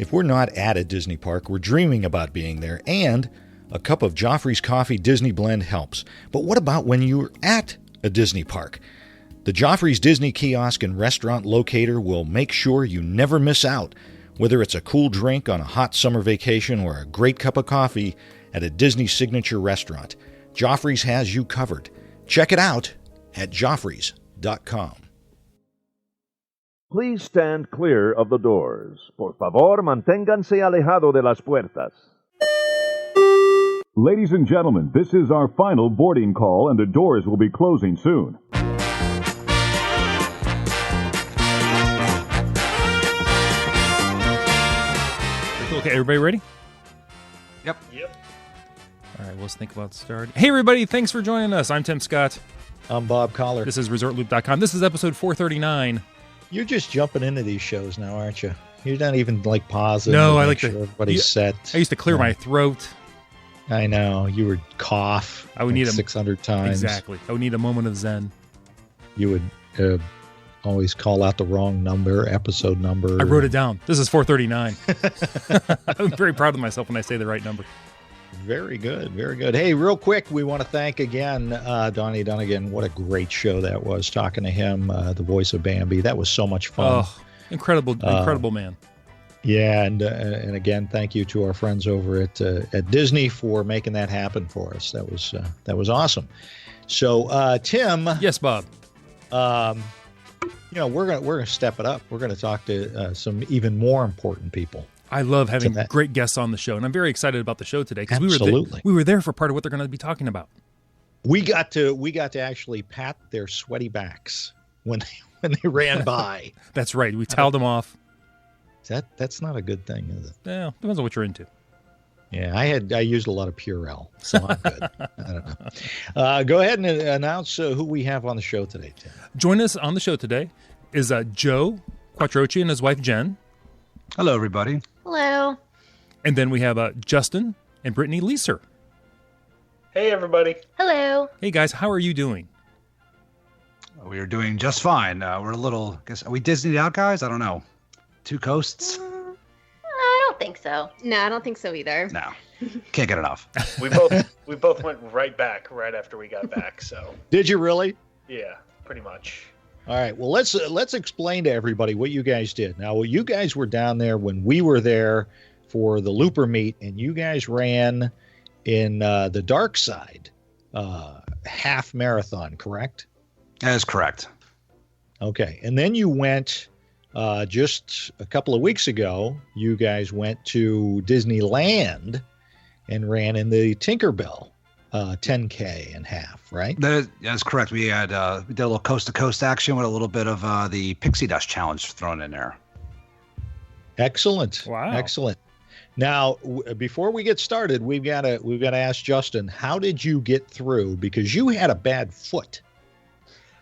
If we're not at a Disney park, we're dreaming about being there, and a cup of Joffrey's Coffee Disney Blend helps. But what about when you're at a Disney park? The Joffrey's Disney Kiosk and Restaurant Locator will make sure you never miss out. Whether it's a cool drink on a hot summer vacation or a great cup of coffee at a Disney signature restaurant, Joffrey's has you covered. Check it out at joffreys.com. Please stand clear of the doors. Por favor, manténganse alejado de las puertas. Ladies and gentlemen, this is our final boarding call, and the doors will be closing soon. Okay, everybody ready? Yep. All right, let's think about starting. Hey, everybody, thanks for joining us. I'm Tim Scott. I'm Bob Collar. This is ResortLoop.com. This is episode 439. You're just jumping into these shows now, aren't you? You're not even like pausing. No, to I make like sure to. Everybody's set. I used to clear my throat. I know. You would cough. I would need 600 times. Exactly. I would need a moment of zen. You would always call out the wrong number, episode number. I wrote it down. This is 439. I'm very proud of myself when I say the right number. Very good. Very good. Hey, real quick, we want to thank again Donnie Dunnigan. What a great show that was, talking to him, the voice of Bambi. That was so much fun. Oh, incredible man. Yeah, and again, thank you to our friends over at Disney for making that happen for us. That was awesome. So, Tim. Yes, Bob. We're gonna step it up. We're gonna talk to some even more important people. I love having great guests on the show, and I'm very excited about the show today because we were there for part of what they're going to be talking about. We got to actually pat their sweaty backs when they ran by. That's right. We toweled them off. That's not a good thing, is it? Yeah, depends on what you're into. Yeah, I used a lot of Purell, so I'm good. I don't know. Go ahead and announce who we have on the show today, Tim. Join us on the show today is Joe Quattrochi and his wife Jen. Hello, everybody. Hello. And then we have Justin and Brittany Leeser. Hey, everybody. Hello. Hey, guys. How are you doing? We are doing just fine. We're a little, are we Disneyed out, guys? I don't know. Two coasts? I don't think so. No, I don't think so either. No. Can't get enough. We both went right back right after we got back, so. Did you really? Yeah, pretty much. All right. Well, let's explain to everybody what you guys did. Now, you guys were down there when we were there for the Looper meet, and you guys ran in the Darkside half marathon, correct? That is correct. Okay. And then you went just a couple of weeks ago. You guys went to Disneyland and ran in the Tinkerbell 10K and half, right? That's correct. We did a little coast-to-coast action with a little bit of the pixie dust challenge thrown in there. Excellent. Wow. Excellent. Now, before we get started, we've got to ask Justin, how did you get through? Because you had a bad foot.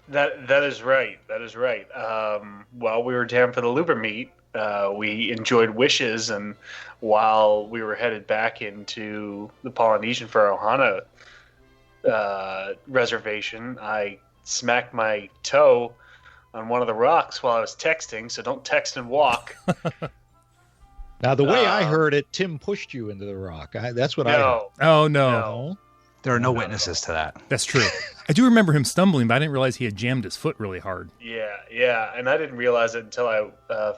That is right. That is right. While we were down for the Looper meet, we enjoyed Wishes, and while we were headed back into the Polynesian for our Ohana reservation, I smacked my toe on one of the rocks while I was texting, so don't text and walk. Now, the way I heard it, Tim pushed you into the rock. That's what I heard. Oh, no. There are no witnesses to that. That's true. I do remember him stumbling, but I didn't realize he had jammed his foot really hard. Yeah, and I didn't realize it until I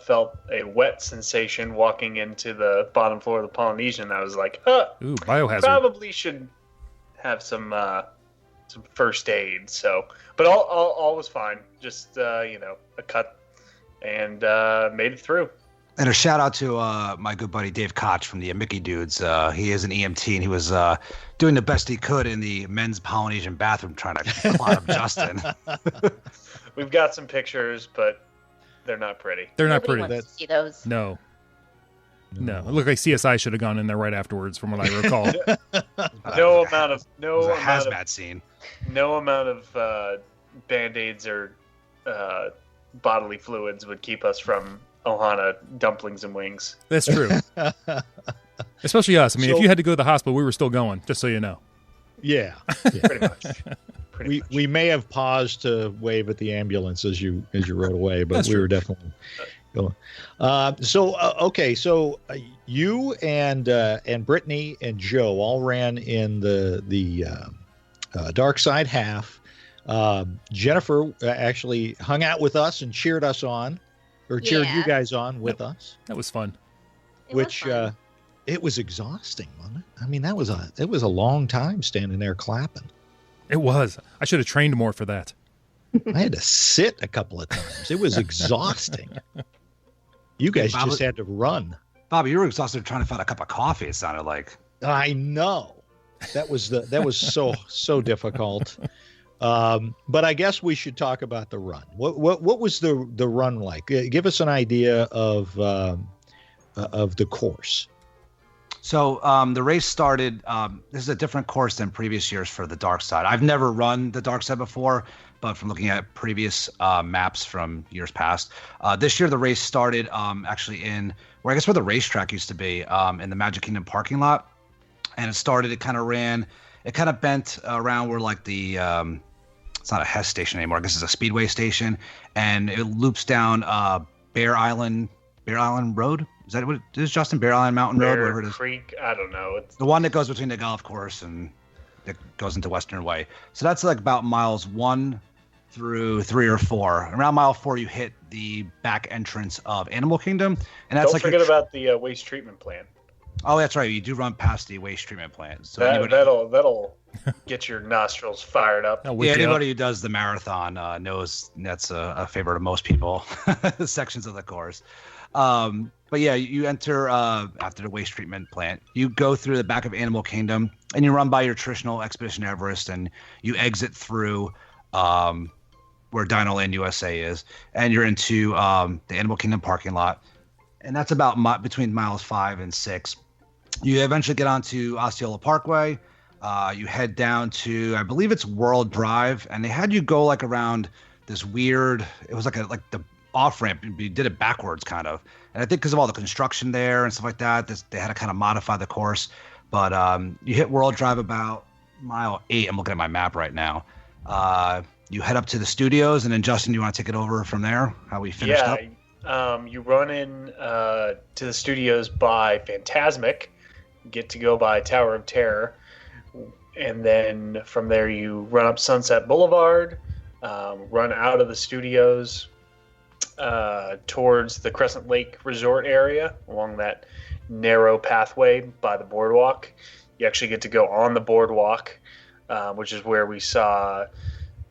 felt a wet sensation walking into the bottom floor of the Polynesian. I was like, ooh, biohazard. Probably should have some first aid. So, but all was fine. Just a cut, and made it through. And a shout out to my good buddy Dave Koch from the Mickey Dudes. He is an EMT, and he was doing the best he could in the men's Polynesian bathroom trying to climb up Justin. We've got some pictures, but they're not pretty. They're not Nobody pretty. wants to see those. No. It looked like CSI should have gone in there right afterwards, from what I recall. No amount of hazmat scene. No amount of Band-Aids or bodily fluids would keep us from Ohana dumplings and wings. That's true. Especially us. I mean, if you had to go to the hospital, we were still going, just so you know. Yeah. Pretty much. We may have paused to wave at the ambulance as you rode away, but we were definitely Okay, so you and Brittany and Joe all ran in the Darkside Half. Jennifer actually hung out with us and cheered us on, or cheered you guys on with us. That was fun. It was exhausting, wasn't it? I mean, it was a long time standing there clapping. It was. I should have trained more for that. I had to sit a couple of times. It was exhausting. You guys just had to run. Bobby, you were exhausted trying to find a cup of coffee, it sounded like. I know. That was so difficult. But I guess we should talk about the run. What was the run like? Give us an idea of the course. So the race started. This is a different course than previous years for the Dark Side. I've never run the Dark Side before, but from looking at previous maps from years past, this year the race started actually in where the racetrack used to be, in the Magic Kingdom parking lot, and it kind of ran. It kind of bent around where like the it's not a Hess station anymore. I guess it's a Speedway station, and it loops down Bear Island Road. Is that what it is, Justin? Bear Island Mountain Road, whatever it is. Creek, I don't know. It's the one that goes between the golf course and it goes into Western Way. So that's like about miles 1 through 3 or 4. Around mile 4, you hit the back entrance of Animal Kingdom, and that's don't forget about the waste treatment plant. Oh, that's right. You do run past the waste treatment plant. So that'll get your nostrils fired up. Anybody who does the marathon knows that's a favorite of most people. Sections of the course. But yeah, you enter after the waste treatment plant. You go through the back of Animal Kingdom, and you run by your traditional Expedition Everest, and you exit through where Dino Land USA is, and you're into the Animal Kingdom parking lot, and that's about between miles 5 and 6. You eventually get onto Osceola Parkway. You head down to, I believe it's World Drive, and they had you go like around this weird. It was like the off ramp. You did it backwards, kind of. And I think because of all the construction there and stuff like that, they had to kind of modify the course. But you hit World Drive about mile 8. I'm looking at my map right now. You head up to the studios, and then Justin, you want to take it over from there? How we finished up? You run in to the studios by Fantasmic, get to go by Tower of Terror, and then from there you run up Sunset Boulevard, run out of the studios towards the Crescent Lake Resort area along that narrow pathway by the boardwalk. You actually get to go on the boardwalk, which is where we saw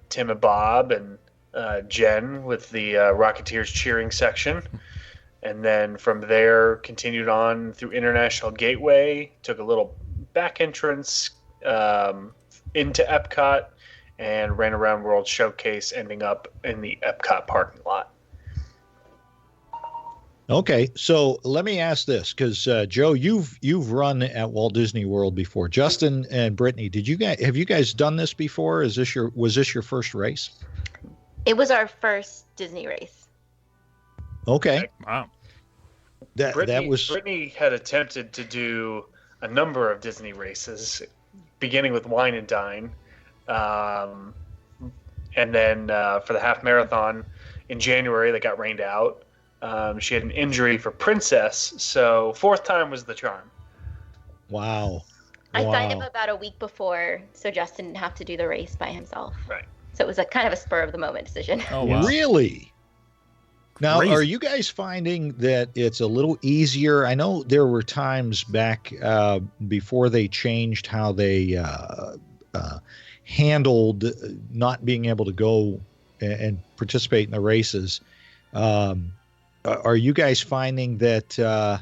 Tim and Bob and Jen with the Rocketeers cheering section. And then from there, continued on through International Gateway, took a little back entrance into Epcot, and ran around World Showcase, ending up in the Epcot parking lot. Okay, so let me ask this, because Joe, you've run at Walt Disney World before. Justin and Brittany, have you guys done this before? Was this your first race? It was our first Disney race. Okay. Wow. Brittany had attempted to do a number of Disney races, beginning with Wine and Dine, and then for the half marathon in January that got rained out. She had an injury for Princess, so 4th time was the charm. Wow. I signed up about a week before, so Justin didn't have to do the race by himself. Right. So it was a kind of a spur of the moment decision. Oh, wow. Really? Now, Crazy. Are you guys finding that it's a little easier? I know there were times back before they changed how they handled not being able to go and participate in the races. Are you guys finding that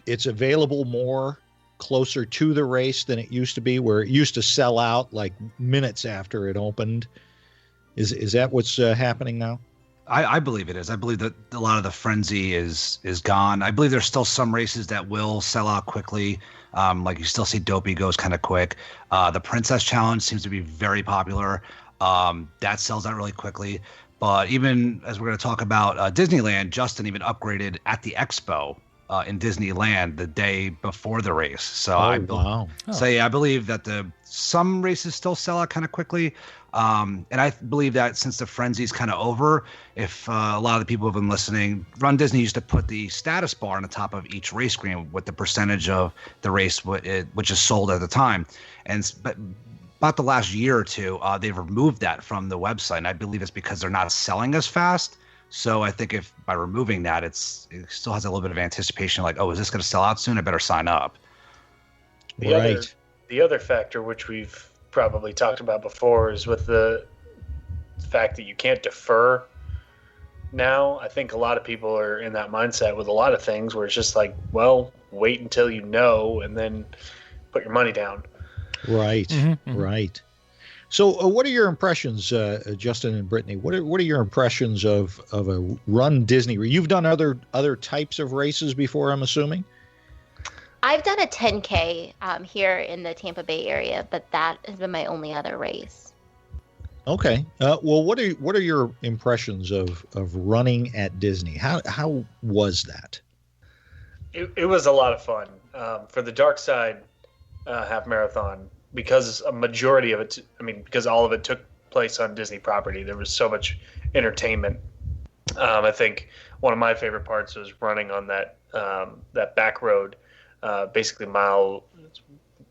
it's available more closer to the race than it used to be, where it used to sell out like minutes after it opened? Is that what's happening now? I believe it is. I believe that a lot of the frenzy is gone. I believe there's still some races that will sell out quickly. Like you still see Dopey goes kind of quick. The Princess Challenge seems to be very popular. That sells out really quickly. But even as we're going to talk about Disneyland, Justin even upgraded at the expo in Disneyland the day before the race. So wow. So yeah, I believe that some races still sell out kind of quickly. And I believe that since the frenzy's kind of over, if a lot of the people who have been listening, RunDisney used to put the status bar on the top of each race screen with the percentage of the race which is sold at the time. But about the last year or two, they've removed that from the website. And I believe it's because they're not selling as fast. So I think if by removing that, it still has a little bit of anticipation, like, oh, is this going to sell out soon? I better sign up. The other factor, which we've probably talked about before, is with the fact that you can't defer now. I think a lot of people are in that mindset with a lot of things where it's just like, well, wait until you know and then put your money down. Right, right. So what are your impressions, Justin and Brittany? What are your impressions of a Run Disney? You've done other types of races before, I'm assuming? I've done a 10K here in the Tampa Bay area, but that has been my only other race. Okay. Well, what are your impressions of running at Disney? How was that? It was a lot of fun. For the Darkside Half Marathon, because a majority of it, because all of it took place on Disney property, there was so much entertainment. I think one of my favorite parts was running on that back road, basically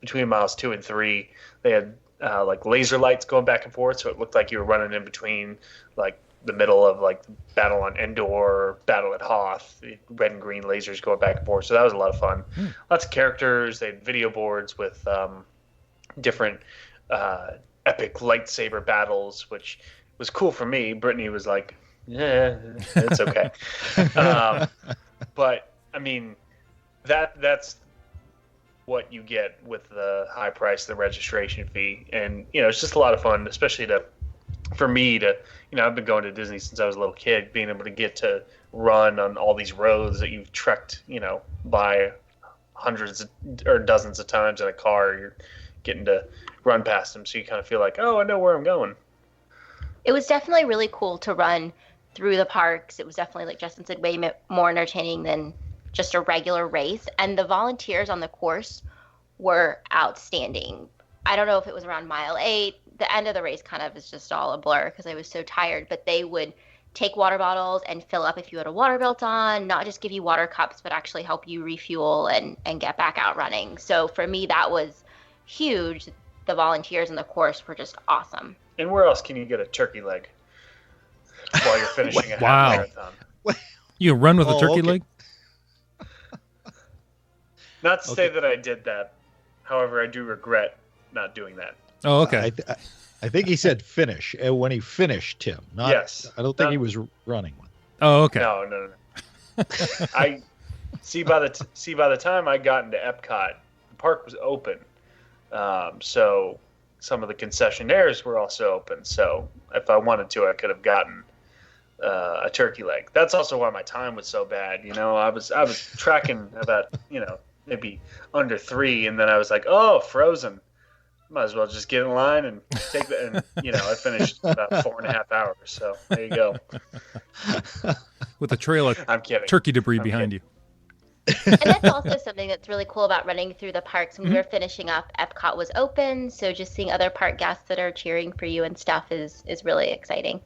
between miles 2 and 3. They had like laser lights going back and forth, so it looked like you were running in between like the middle of like Battle on Endor, Battle at Hoth, the red and green lasers going back and forth. So that was a lot of fun. Lots of characters. They had video boards with different epic lightsaber battles, which was cool for me. Brittany was like, yeah, it's okay. But I mean, that's what you get with the high price, the registration fee. And, it's just a lot of fun, especially for me to, I've been going to Disney since I was a little kid, being able to get to run on all these roads that you've trekked, by hundreds or dozens of times in a car. You're getting to run past them, so you kind of feel like, oh, I know where I'm going. It was definitely really cool to run through the parks. It was definitely, like Justin said, way more entertaining than just a regular race. And the volunteers on the course were outstanding. I don't know if it was around mile 8. The end of the race kind of is just all a blur because I was so tired. But they would take water bottles and fill up if you had a water belt on, not just give you water cups, but actually help you refuel and get back out running. So for me, that was huge. The volunteers in the course were just awesome. And where else can you get a turkey leg while you're finishing a half marathon? You run with a turkey leg? Not to say that I did that. However, I do regret not doing that. Oh, okay. I think he said finish. When he finished, Tim. Yes. I don't think he was running one. Oh, okay. No. I see. By the time I got into Epcot, the park was open. So some of the concessionaires were also open. So if I wanted to, I could have gotten a turkey leg. That's also why my time was so bad. I was tracking about maybe under 3, and then I was like, oh, frozen. Might as well just get in line and take that. And I finished about 4.5 hours. So there you go. With a trail of turkey debris behind you. And that's also something that's really cool about running through the parks. When we were finishing up, Epcot was open, so just seeing other park guests that are cheering for you and stuff is really exciting.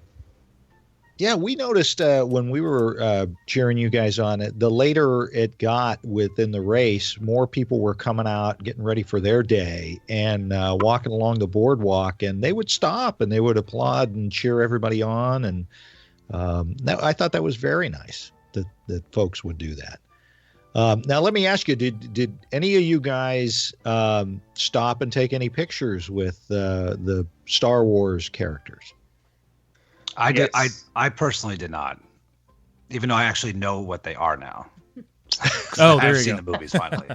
Yeah, we noticed when we were cheering you guys on, the later it got within the race, more people were coming out, getting ready for their day, and walking along the boardwalk, and they would stop and they would applaud and cheer everybody on. And I thought that was very nice that folks would do that. Now, let me ask you, did any of you guys stop and take any pictures with the Star Wars characters? I did. I personally did not, even though I actually know what they are now. Oh, there you go. I've seen the movies finally.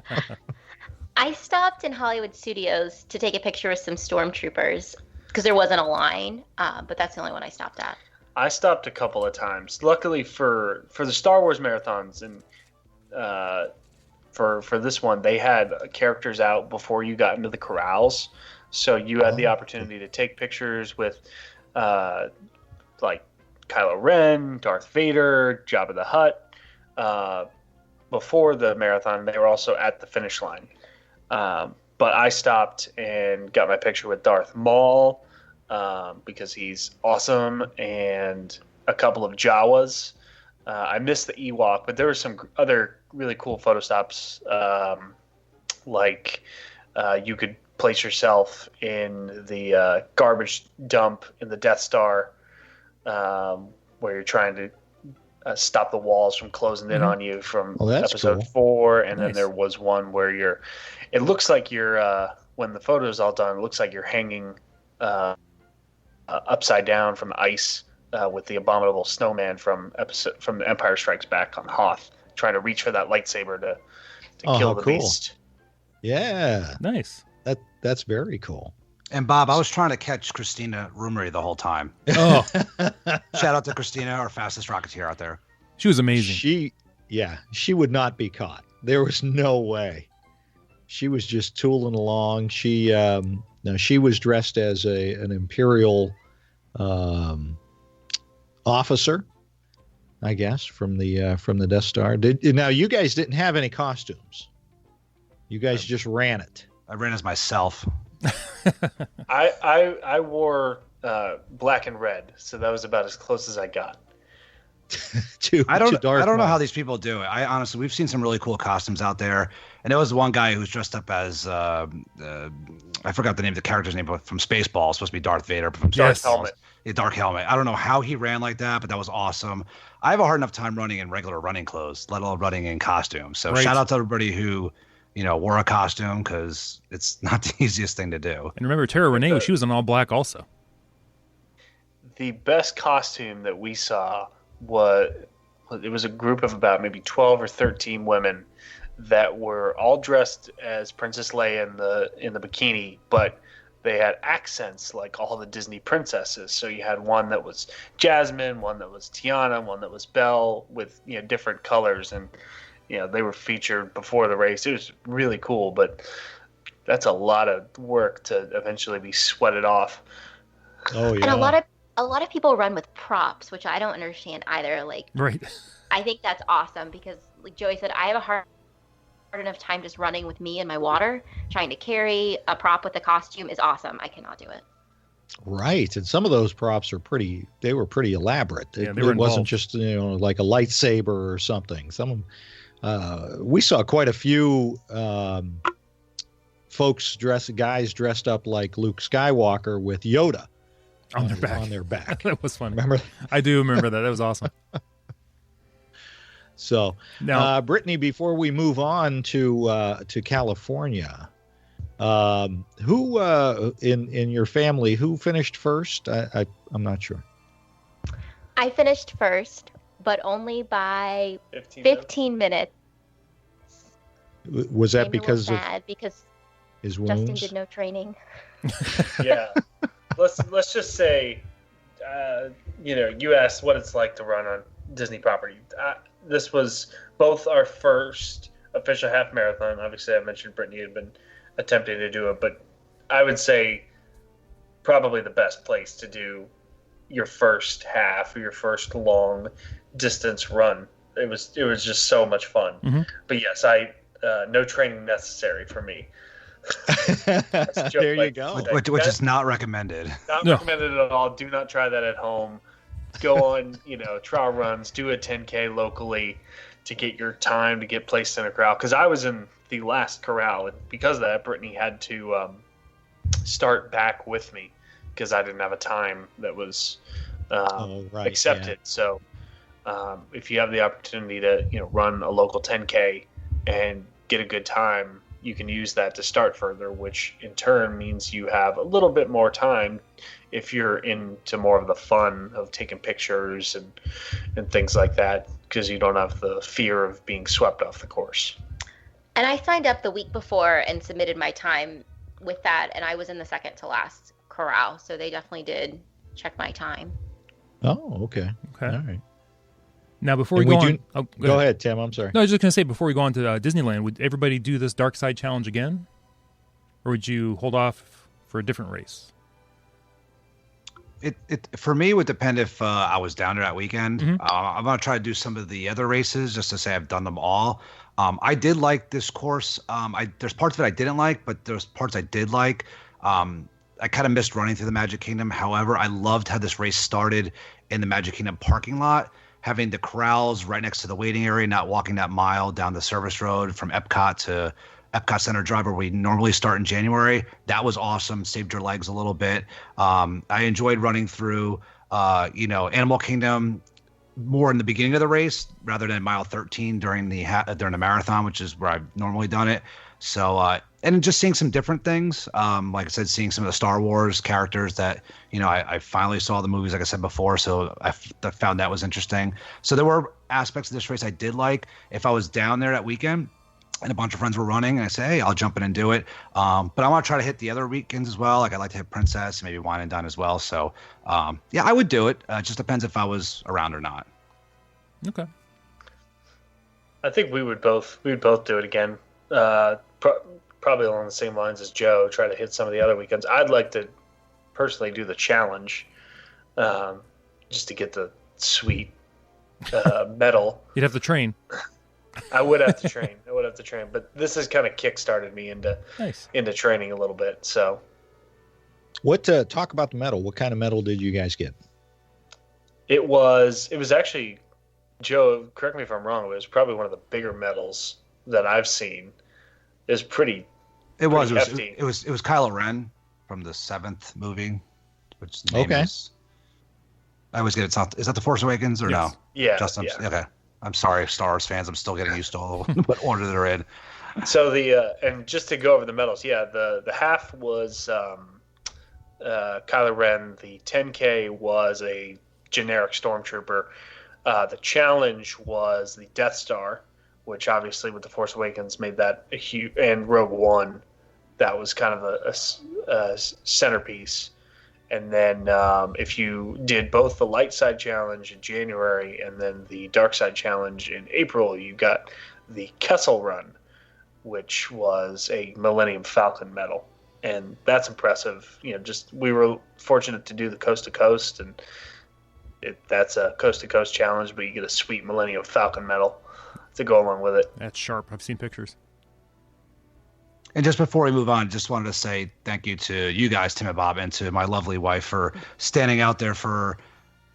I stopped in Hollywood Studios to take a picture with some stormtroopers because there wasn't a line, but that's the only one I stopped at. I stopped a couple of times. Luckily for the Star Wars marathons and for this one, they had characters out before you got into the corrals, so you had the opportunity to take pictures with like Kylo Ren, Darth Vader, Jabba the Hutt, before the marathon. They were also at the finish line. But I stopped and got my picture with Darth Maul because he's awesome, and a couple of Jawas. I missed the Ewok, but there were some other really cool photo stops, like you could place yourself in the garbage dump in the Death Star, where you're trying to stop the walls from closing in on you from episode 4. And then there was one where it looks like you're, when the photo's all done, it looks like you're hanging upside down from the ice with the abominable snowman from The Empire Strikes Back on Hoth, trying to reach for that lightsaber to kill the beast. Yeah. Nice. That's very cool. And Bob, I was trying to catch Christina Roomery the whole time. Oh, shout out to Christina, our fastest Rocketeer out there. She was amazing. She would not be caught. There was no way. She was just tooling along. She was dressed as an Imperial officer, I guess, from the Death Star. Now you guys didn't have any costumes. You guys just ran it. I ran as myself. I wore black and red, so that was about as close as I got. I don't know how these people do it. I honestly, we've seen some really cool costumes out there, and there was one guy who was dressed up as I forgot the name of the character's name, but from Spaceballs, supposed to be Darth Vader, but from Dark Helmet. Yeah, Dark Helmet. I don't know how he ran like that, but that was awesome. I have a hard enough time running in regular running clothes, let alone running in costumes. So shout out to everybody who wore a costume, because it's not the easiest thing to do. And remember, Tara Renee, she was in all black also. The best costume that we saw was a group of about maybe 12 or 13 women that were all dressed as Princess Leia in the bikini, but they had accents like all the Disney princesses. So you had one that was Jasmine, one that was Tiana, one that was Belle, with different colors, and they were featured before the race. It was really cool, but that's a lot of work to eventually be sweated off. Oh yeah. And a lot of people run with props, which I don't understand either. Right. I think that's awesome because, like Joey said, I have a hard enough time just running with me and my water. Trying to carry a prop with a costume is awesome. I cannot do it. Right, and some of those props were pretty elaborate. Yeah, it wasn't just like a lightsaber or something. Some we saw quite a few guys dressed up like Luke Skywalker with Yoda on their back. That was fun. Remember? I do remember that. That was awesome. So, now, Brittany, before we move on to California, who in your family, who finished first? I'm not sure. I finished first, but only by 15 minutes. Was that because of because his wounds? Justin did no training. Yeah. Let's just say, you asked what it's like to run on Disney property. This was both our first official half marathon. Obviously, I mentioned Brittany had been attempting to do it, but I would say probably the best place to do your first half or your first long distance run. It was just so much fun. Mm-hmm. But yes, no training necessary for me. There you go. Which is not recommended. Not recommended at all. Do not try that at home. Go on, trial runs, do a 10K locally to get your time to get placed in a corral. Because I was in the last corral, and because of that, Brittany had to start back with me because I didn't have a time that was accepted. Yeah. So if you have the opportunity to run a local 10K and get a good time, you can use that to start further, which in turn means you have a little bit more time if you're into more of the fun of taking pictures and things like that, because you don't have the fear of being swept off the course. And I signed up the week before and submitted my time with that, and I was in the second to last corral, so they definitely did check my time. Oh, okay. All right. Now, before we go on... Go ahead, Tim. I'm sorry. No, I was just going to say, before we go on to Disneyland, would everybody do this Dark Side Challenge again? Or would you hold off for a different race? It for me would depend if I was down there that weekend. Mm-hmm. I'm gonna try to do some of the other races just to say I've done them all. I did like this course. There's parts of it I didn't like, but there's parts I did like. I kind of missed running through the Magic Kingdom. However, I loved how this race started in the Magic Kingdom parking lot, having the corrals right next to the waiting area, not walking that mile down the service road from Epcot to Epcot Center Drive where we normally start in January. That was awesome. Saved your legs a little bit. I enjoyed running through, Animal Kingdom more in the beginning of the race rather than mile 13 during the marathon, which is where I've normally done it. So, and just seeing some different things. Like I said, seeing some of the Star Wars characters that, I finally saw the movies, like I said before. So I found that was interesting. So there were aspects of this race I did like. If I was down there that weekend and a bunch of friends were running and I say, hey, I'll jump in and do it. But I want to try to hit the other weekends as well. Like I like to hit Princess, maybe Wine and Dine as well. So yeah, I would do it. It just depends if I was around or not. Okay. I think we would both do it again. Probably along the same lines as Joe, try to hit some of the other weekends. I'd like to personally do the challenge, just to get the sweet medal. You'd have to train. I would have to train. But this has kind of kick-started me into training a little bit. So, talk about the medal. What kind of medal did you guys get? It was actually, Joe, correct me if I'm wrong, but it was probably one of the bigger medals that I've seen. It was hefty. It was Kylo Ren from the 7th movie, which the name is. I always get it. Is that The Force Awakens or no? Yeah. Okay. I'm sorry, Star Wars fans. I'm still getting used to all what order they're in. So and just to go over the medals, the half was Kylo Ren. The 10K was a generic stormtrooper. The challenge was the Death Star, which obviously with The Force Awakens made that a huge, and Rogue One, that was kind of a centerpiece. And then if you did both the Light Side Challenge in January and then the Dark Side Challenge in April, you got the Kessel Run, which was a Millennium Falcon medal. And that's impressive. We were fortunate to do the Coast to Coast, and that's a Coast to Coast challenge, but you get a sweet Millennium Falcon medal to go along with it. That's sharp. I've seen pictures. And just before we move on, just wanted to say thank you to you guys, Tim and Bob, and to my lovely wife for standing out there from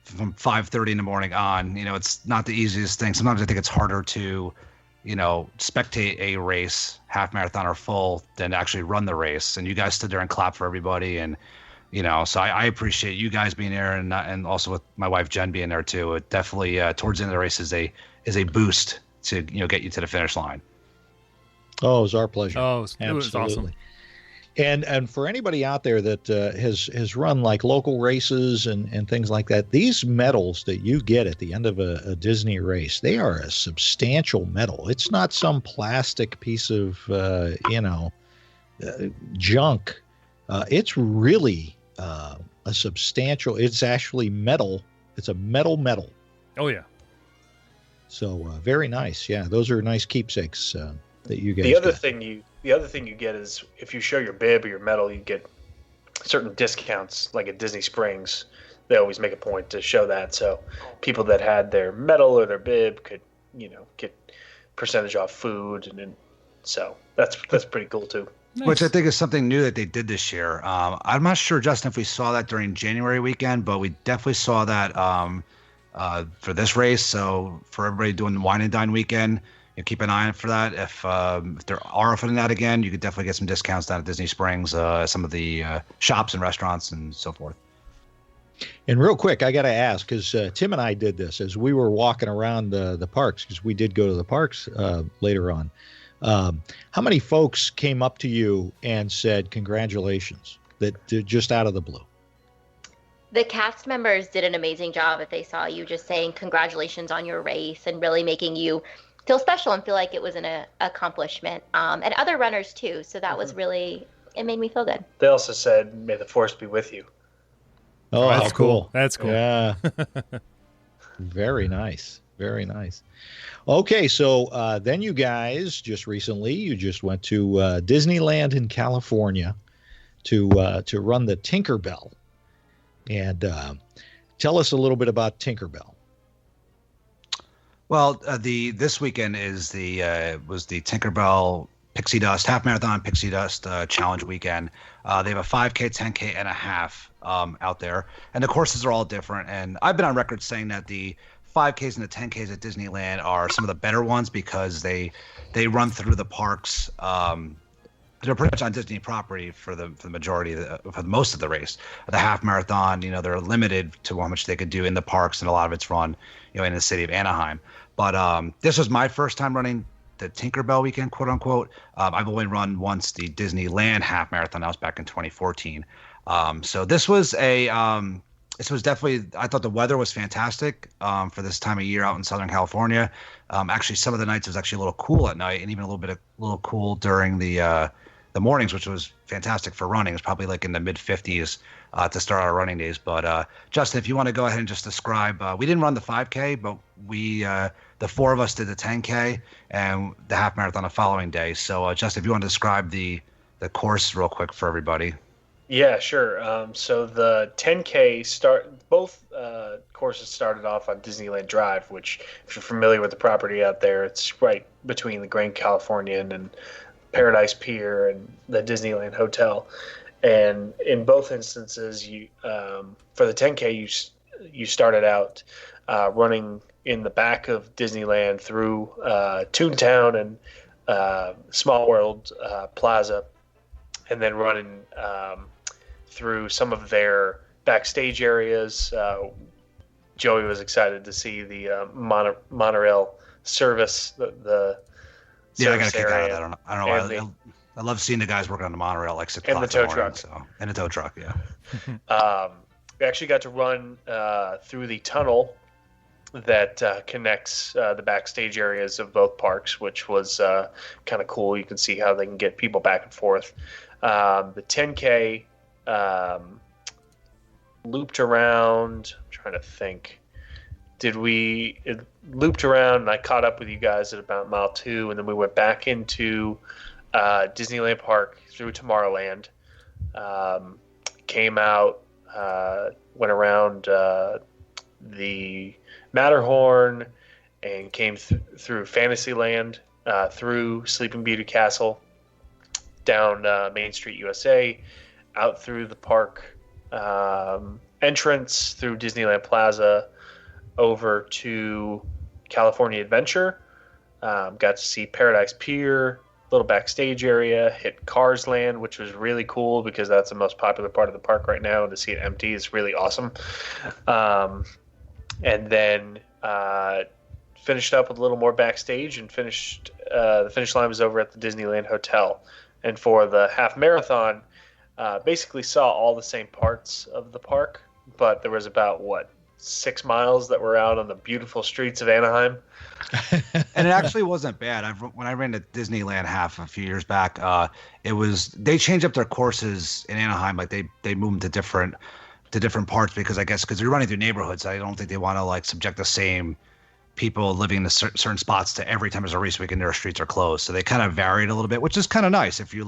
5:30 in the morning on. It's not the easiest thing. Sometimes I think it's harder to, spectate a race, half marathon or full, than to actually run the race. And you guys stood there and clapped for everybody. And, so I appreciate you guys being there and also with my wife, Jen, being there too. It definitely, towards the end of the race is a boost to, get you to the finish line. Oh, it was our pleasure. Oh, it was awesome. And for anybody out there that has run like local races and things like that, these medals that you get at the end of a Disney race, they are a substantial medal. It's not some plastic piece of, junk. It's really a substantial, it's actually metal. It's a medal. Oh, yeah. So very nice. Yeah, those are nice keepsakes. That you guys the other thing you get is if you show your bib or your medal, you get certain discounts. Like at Disney Springs, they always make a point to show that, so people that had their medal or their bib could get percentage off food, and so that's pretty cool too. Nice. Which I think is something new that they did this year. I'm not sure, Justin, if we saw that during January weekend, but we definitely saw that for this race. So for everybody doing the Wine and Dine weekend, keep an eye out for that. If they're offering that again, you could definitely get some discounts down at Disney Springs, some of the shops and restaurants and so forth. And real quick, I got to ask, because Tim and I did this as we were walking around the parks, because we did go to the parks later on. How many folks came up to you and said congratulations, that just out of the blue? The cast members did an amazing job if they saw you, just saying congratulations on your race and really making you feel special and feel like it was an accomplishment, and other runners too. So that was really, it made me feel good. They also said, "May the force be with you." Oh, that's cool. That's cool. Yeah. Very nice. Very nice. Okay, so then you guys just recently, you just went to Disneyland in California to run the Tinkerbell. And tell us a little bit about Tinkerbell. Well, this weekend was the Tinkerbell Pixie Dust Half Marathon Pixie Dust Challenge weekend. They have a 5K, 10K, and a half out there, and the courses are all different. And I've been on record saying that the 5Ks and the 10Ks at Disneyland are some of the better ones because they run through the parks. They're pretty much on Disney property for the majority for most of the race. The half marathon, they're limited to how much they could do in the parks, and a lot of it's run, in the city of Anaheim. But this was my first time running the Tinkerbell weekend, quote unquote. I've only run once the Disneyland half marathon. That was back in 2014. So this was definitely, I thought the weather was fantastic for this time of year out in Southern California. Actually, some of the nights it was actually a little cool at night, and even a little cool during the mornings, which was fantastic for running. It's probably like in the mid 50s to start our running days. But Justin, if you want to go ahead and just describe, we didn't run the 5K, but the four of us did the 10K and the half marathon the following day. So Justin, if you want to describe the course real quick for everybody. Yeah, sure. So the 10K both courses started off on Disneyland Drive, which, if you're familiar with the property out there, it's right between the Grand Californian and Paradise Pier and the Disneyland Hotel. And in both instances, you for the 10K, you started out running in the back of Disneyland through Toontown and Small World Plaza, and then running through some of their backstage areas. Joey was excited to see the monorail service, the yeah, I got a kick out of that. I don't know why. I love seeing the guys working on the monorail like 6 o'clock in the morning. And the tow truck, yeah. We actually got to run through the tunnel that connects the backstage areas of both parks, which was kind of cool. You can see how they can get people back and forth. The 10K looped around. I'm trying to think. It looped around, and I caught up with you guys at about mile 2, and then we went back into Disneyland Park through Tomorrowland. Came out, went around the Matterhorn, and came through Fantasyland, through Sleeping Beauty Castle, down Main Street USA, out through the park entrance, through Disneyland Plaza, over to California Adventure. Got to see Paradise Pier, little backstage area, hit Cars Land, which was really cool because that's the most popular part of the park right now, and to see it empty is really awesome. And then finished up with a little more backstage, and the finish line was over at the Disneyland Hotel. And for the half marathon, basically saw all the same parts of the park, but there was about 6 miles that were out on the beautiful streets of Anaheim. And it actually wasn't bad. When I ran the Disneyland half a few years back, they changed up their courses in Anaheim. Like they moved them to different parts because you're running through neighborhoods. I don't think they want to subject the same people living in certain spots to every time there's a race weekend their streets are closed. So they kind of varied a little bit, which is kind of nice. If you're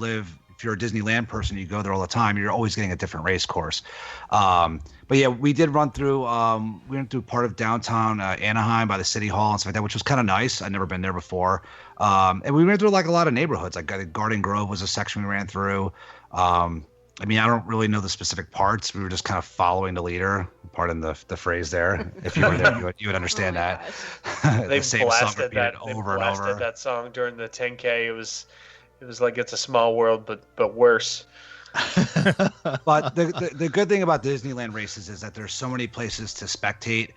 a Disneyland person, you go there all the time, you're always getting a different race course. But yeah, we did run through, we went through part of downtown Anaheim by the city hall and stuff like that, which was kind of nice. I'd never been there before. And we ran through a lot of neighborhoods, like Garden Grove was a section we ran through. I don't really know the specific parts. We were just kind of following the leader. Pardon the phrase there. If you were there, you would understand that. They blasted that song during the 10K. It was like It's a Small World, but worse. But the good thing about Disneyland races is that there's so many places to spectate.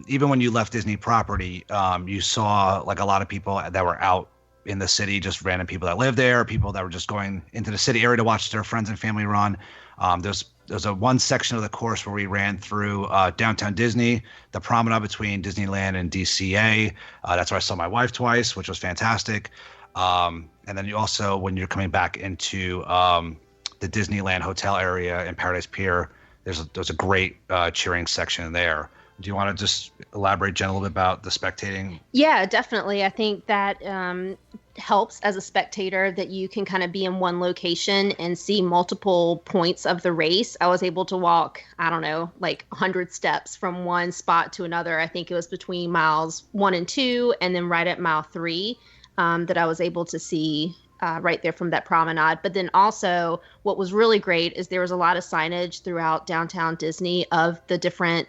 Even when you left Disney property, you saw a lot of people that were out in the city, just random people that live there, people that were just going into the city area to watch their friends and family run. There's a one section of the course where we ran through downtown Disney, the promenade between Disneyland and DCA. That's where I saw my wife twice, which was fantastic. And then you also, when you're coming back into the Disneyland hotel area in Paradise Pier, there's a great cheering section there. Do you want to just elaborate, Jen, a little bit about the spectating? Yeah, definitely. I think that helps as a spectator that you can kind of be in one location and see multiple points of the race. I was able to walk, I don't know, like 100 steps from one spot to another. I think it was between miles 1 and 2, and then right at mile 3 that I was able to see right there from that promenade. But then also what was really great is there was a lot of signage throughout downtown Disney of the different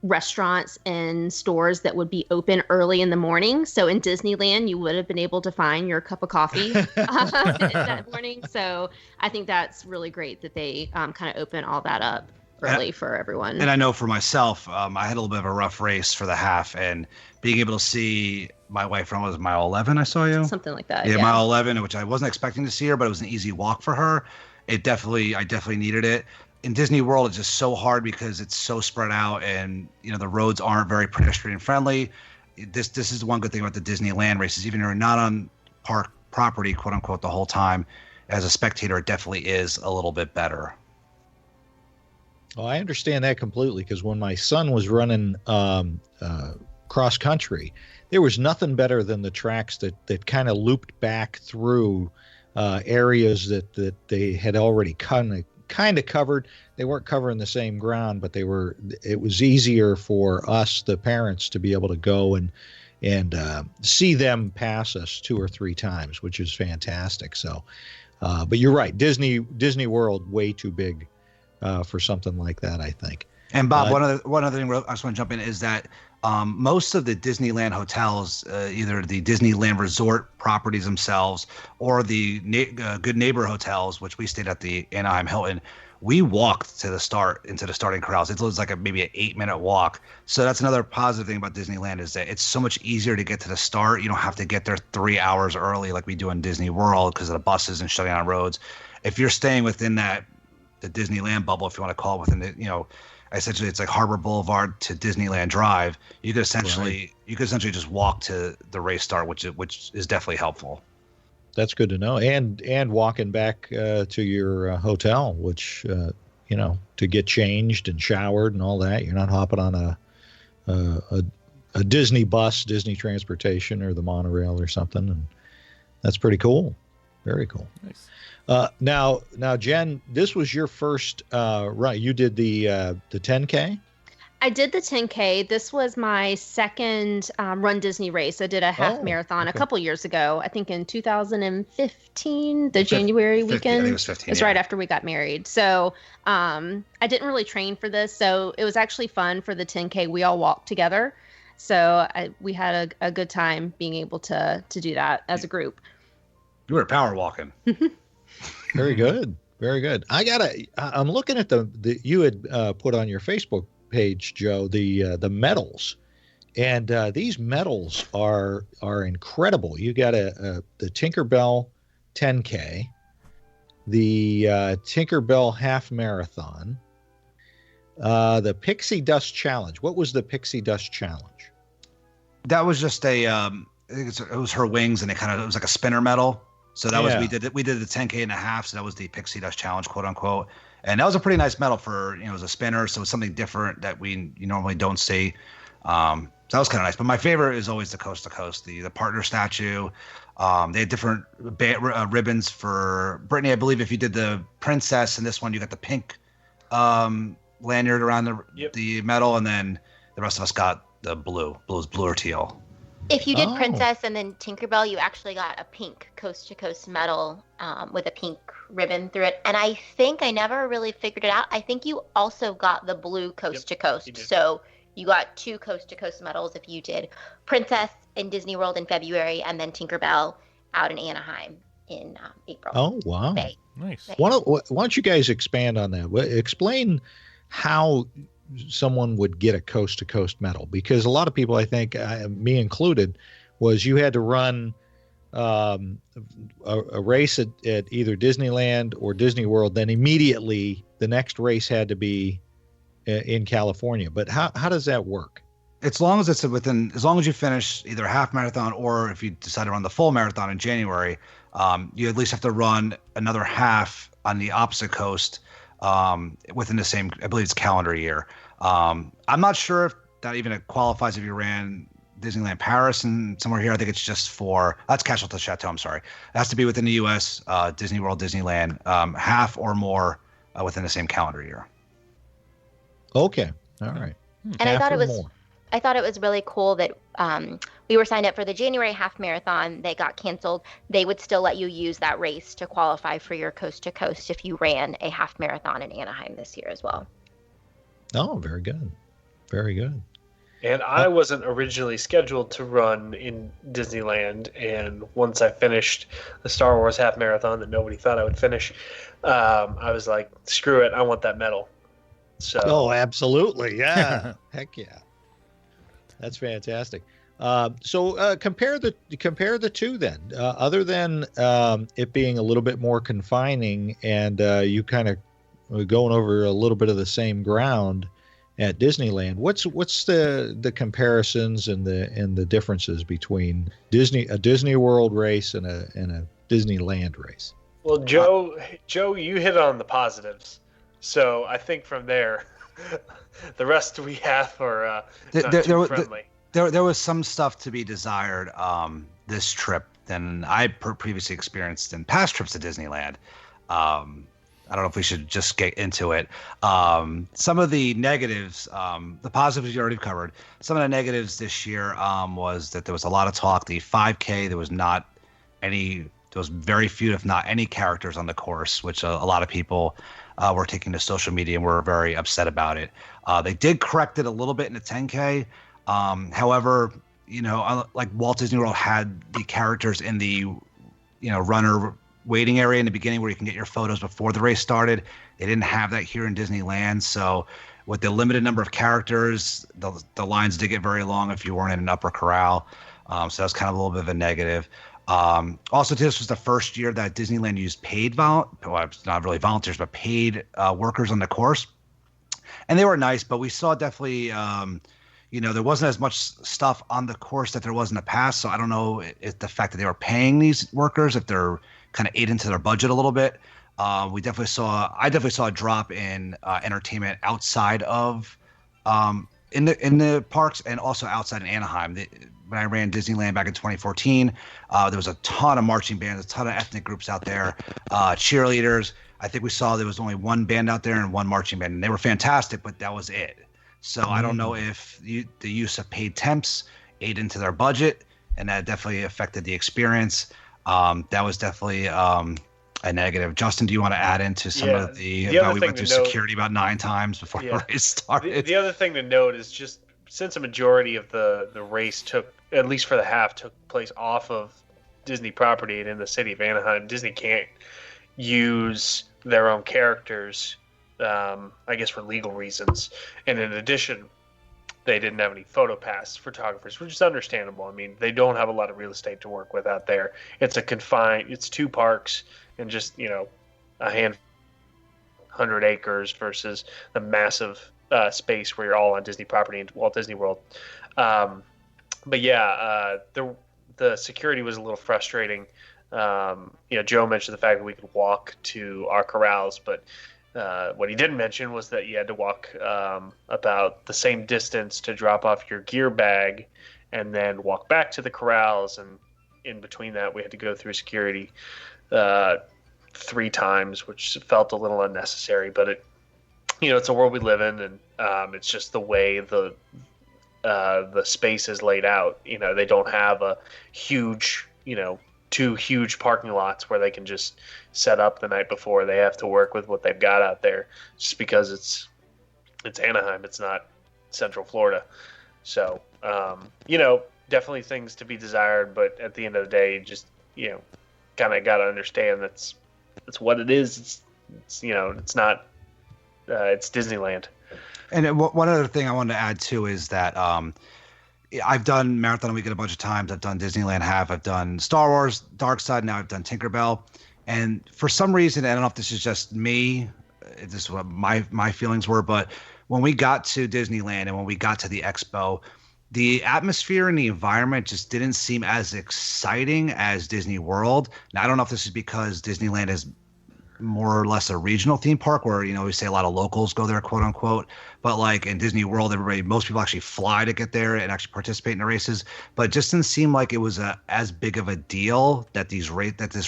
restaurants and stores that would be open early in the morning. So in Disneyland, you would have been able to find your cup of coffee that morning. So I think that's really great that they kind of open all that up early for everyone. And I know for myself, I had a little bit of a rough race for the half, and being able to see my wife from, was mile 11 I saw you? Something like that. Yeah, mile 11, which I wasn't expecting to see her, but it was an easy walk for her. I definitely needed it. In Disney World, it's just so hard because it's so spread out, and the roads aren't very pedestrian friendly. This is one good thing about the Disneyland races. Even if you're not on park property, quote unquote, the whole time, as a spectator, it definitely is a little bit better. Well, I understand that completely, because when my son was running cross country, there was nothing better than the tracks that kind of looped back through areas that they had already kind of covered. They weren't covering the same ground, but it was easier for us, the parents, to be able to go and see them pass us 2 or 3 times, which is fantastic. So, but you're right. Disney World, way too big for something like that, I think. And Bob, one other thing I just want to jump in is that most of the Disneyland hotels, either the Disneyland Resort properties themselves or the Good Neighbor hotels, which we stayed at the Anaheim Hilton, we walked to the start into the starting corrals. It was like maybe an 8-minute walk. So that's another positive thing about Disneyland, is that it's so much easier to get to the start. You don't have to get there 3 hours early like we do in Disney World because of the buses and shutting down roads. If you're staying within the Disneyland bubble, if you want to call it, within the, essentially it's like Harbor Boulevard to Disneyland Drive, you could essentially just walk to the race start, which is definitely helpful. That's good to know. And walking back to your hotel, which to get changed and showered and all that, you're not hopping on a Disney bus, Disney transportation, or the monorail or something, and that's pretty cool. Very cool. Nice. Now, Jen, this was your first run. You did the 10K? I did the 10K. This was my second Run Disney race. I did a half marathon a couple years ago. I think in 2015, the January weekend. I think it was 15. It's right after we got married. So I didn't really train for this. So it was actually fun for the 10K. We all walked together. So we had a good time being able to do that as a group. You were power walking. Very good. Very good. I'm looking at the you had put on your Facebook page, Joe, the medals, and these medals are incredible. You got the Tinkerbell 10K, the Tinkerbell Half Marathon, the Pixie Dust Challenge. What was the Pixie Dust Challenge? That was just I think it was her wings, and it was like a spinner medal. So that was we did the 10K and a half. So that was the Pixie Dust Challenge, quote unquote. And that was a pretty nice medal for, it was a spinner. So it's something different that you normally don't see. So that was kind of nice. But my favorite is always the coast to coast, the partner statue. They had different ribbons for Brittany. I believe if you did the princess and this one, you got the pink lanyard around the medal. And then the rest of us got the blue. Blue is blue or teal. If you did Princess and then Tinkerbell, you actually got a pink coast-to-coast medal with a pink ribbon through it. And I think I never really figured it out. I think you also got the blue coast-to-coast. So you got 2 coast-to-coast medals if you did Princess in Disney World in February and then Tinkerbell out in Anaheim in April. Oh, wow. Nice. May. Why don't you guys expand on that? Explain how someone would get a coast-to-coast medal, because a lot of people, I think, me included, was you had to run a race at either Disneyland or Disney World, then immediately the next race had to be in California. But how does that work? As long as you finish either a half marathon, or if you decide to run the full marathon in January, you at least have to run another half on the opposite coast within the same, I believe it's calendar year. I'm not sure if that even qualifies if you ran Disneyland Paris and somewhere here. I think it's just for that's Castle to Chateau. I'm sorry, it has to be within the U.S. Disney World, Disneyland, half or more within the same calendar year. Okay, all right. And I thought it was really cool that we were signed up for the January half marathon. They got canceled. They would still let you use that race to qualify for your coast to coast if you ran a half marathon in Anaheim this year as well. Oh, very good. Very good. And I wasn't originally scheduled to run in Disneyland, and once I finished the Star Wars half marathon that nobody thought I would finish, I was like, screw it, I want that medal. So. Oh, absolutely. Yeah. Heck yeah. That's fantastic. So compare the two then. Other than it being a little bit more confining and you kind of going over a little bit of the same ground at Disneyland, what's the comparisons and the differences between a Disney World race and a Disneyland race? Well, Joe, you hit on the positives. So I think from there, the rest we have are not too friendly. There was some stuff to be desired this trip than I previously experienced in past trips to Disneyland. I don't know if we should just get into it. Some of the negatives, the positives you already covered. Some of the negatives this year was that there was a lot of talk. The 5K, there was very few, if not any, characters on the course, which a lot of people were taking to social media and were very upset about it. They did correct it a little bit in the 10K. However, like Walt Disney World had the characters in the, runner waiting area in the beginning where you can get your photos before the race started. They didn't have that here in Disneyland. So with the limited number of characters, the lines did get very long if you weren't in an upper corral. So that's kind of a little bit of a negative. Also, this was the first year that Disneyland used paid not really volunteers, but paid workers on the course. And they were nice, but we saw definitely, there wasn't as much stuff on the course that there was in the past. So I don't know if the fact that they were paying these workers, if they're kind of ate into their budget a little bit. I definitely saw a drop in entertainment outside of in the parks and also outside in Anaheim. When I ran Disneyland back in 2014, there was a ton of marching bands, a ton of ethnic groups out there, cheerleaders. I think we saw there was only one band out there and one marching band, and they were fantastic, but that was it. So I don't know if the use of paid temps ate into their budget, and that definitely affected the experience. That was definitely a negative. Justin, do you want to add into some of we went through security about 9 times before the race started? The other thing to note is just since a majority of the race took, at least for the half, took place off of Disney property and in the city of Anaheim, Disney can't use their own characters, I guess for legal reasons. And in addition, they didn't have any PhotoPass photographers, which is understandable. I mean, they don't have a lot of real estate to work with out there. It's 2 parks and just, a 100 acres versus the massive space where you're all on Disney property in Walt Disney World. But yeah, the security was a little frustrating. Joe mentioned the fact that we could walk to our corrals, but what he didn't mention was that you had to walk about the same distance to drop off your gear bag and then walk back to the corrals. And in between that, we had to go through security 3 times, which felt a little unnecessary, but it's a world we live in, and it's just the way the space is laid out. They don't have a huge, 2 huge parking lots where they can just set up the night before. They have to work with what they've got out there, just because it's Anaheim, it's not Central Florida. So definitely things to be desired, but at the end of the day, just kind of got to understand that's what it is. It's not. It's Disneyland. And one other thing I wanted to add too is that I've done Marathon Weekend a bunch of times. I've done Disneyland Half. I've done Star Wars Darkside. Now I've done Tinkerbell. And for some reason, I don't know if this is just me, this is what my feelings were, but when we got to Disneyland and when we got to the expo, the atmosphere and the environment just didn't seem as exciting as Disney World. Now, I don't know if this is because Disneyland is more or less a regional theme park where, we say a lot of locals go there, quote unquote. But like in Disney World, most people actually fly to get there and actually participate in the races. But it just didn't seem like it was as big of a deal that this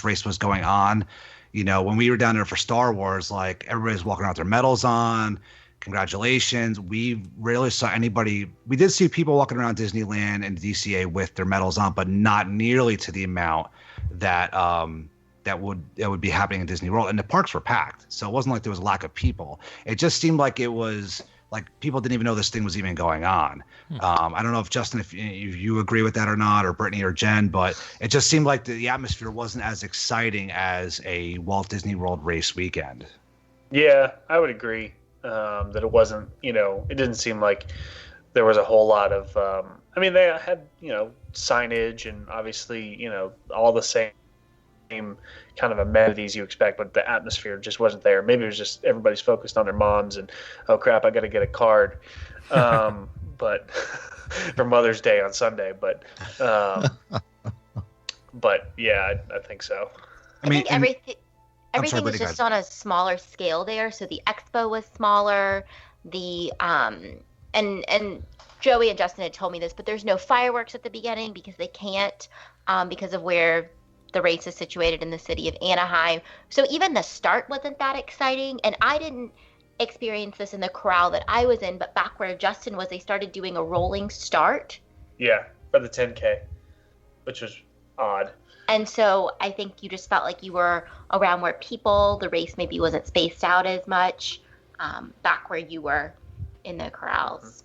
race was going on. When we were down there for Star Wars, like everybody's walking around with their medals on. Congratulations. We rarely saw anybody. We did see people walking around Disneyland and DCA with their medals on, but not nearly to the amount that that would be happening in Disney World. And the parks were packed, so it wasn't like there was a lack of people. It just seemed like it was like people didn't even know this thing was even going on. I don't know if Justin, if you agree with that or not, or Brittany or Jen, but it just seemed like the atmosphere wasn't as exciting as a Walt Disney World race weekend. Yeah, I would agree that it wasn't. It didn't seem like there was a whole lot of. They had signage and obviously all the same kind of amenities you expect, but the atmosphere just wasn't there. Maybe it was just everybody's focused on their moms and, oh crap, I got to get a card, but for Mother's Day on Sunday. But yeah, I think so. I think everything was just on a smaller scale there. So the expo was smaller. The and Joey and Justin had told me this, but there's no fireworks at the beginning because they can't because of where the race is situated in the city of Anaheim. So even the start wasn't that exciting. And I didn't experience this in the corral that I was in, but back where Justin was, they started doing a rolling start. Yeah, for the 10K, which was odd. And so I think you just felt like you were around where the race maybe wasn't spaced out as much back where you were in the corrals.